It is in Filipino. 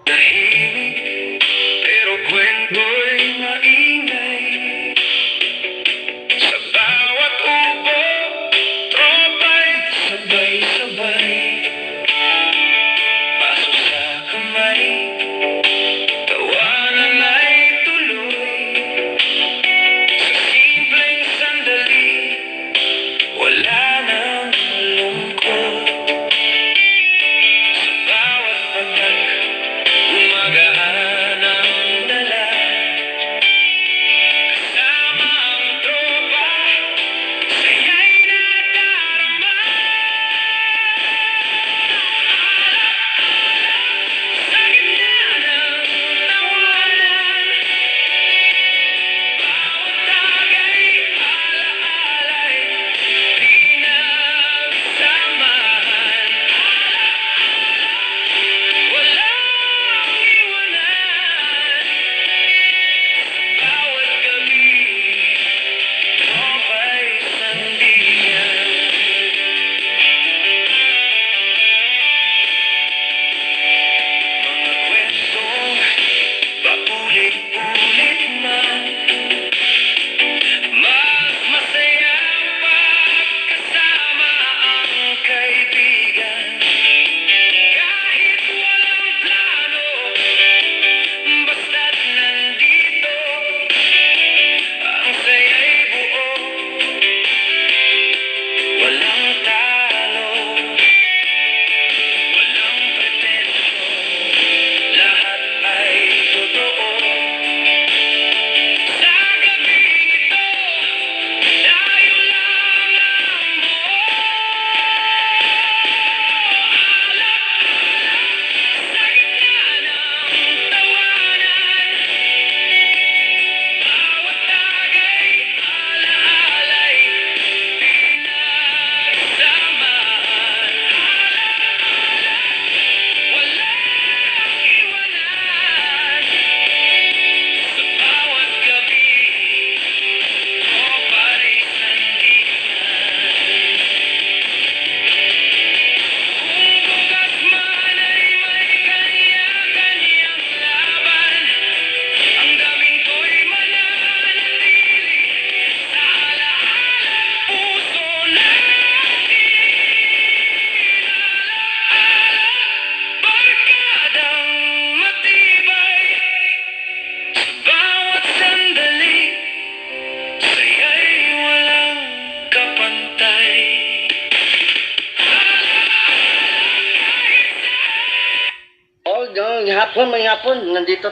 Tahimik, pero kwento'y maingay. Sa bawat ubo, tropa'y sabay-sabay. Paso sa kamay, tawanan ay tuloy. Sa simpleng sandali, wala nang malungkot. Sa bawat patag, gumagaan ang dala. Kasama ang tropa, saya'y nadarama. Sa gitna ng tawanan, bawat tagay alaalay, pinagsamahan. Walang iwanan, bawat gabi, tropa'y sandigan. Mga kwentong paulit-ulit man, mas masaya pag kasama ang kaibigan. Kahit walang plano, basta't nandito, ang saya'y buo, walang talo, walang pretensyon, lahat ay totoo. Sa gabing ito, tayo lang ang buo. Sa gitna ng tawanan, bawat tagay alaalay, pinagsamahan. Walang iwanan, sa bawat gabi, tropa'y sandigan. Kung bukas man ay may kanya-kanyang laban, ang daming ko'y mananatili sa alaalang puso natin. Barkadang matibay, sa bawat sandali, saya'y walang kapantay. Oh, yung hapon, may hapon. Nandito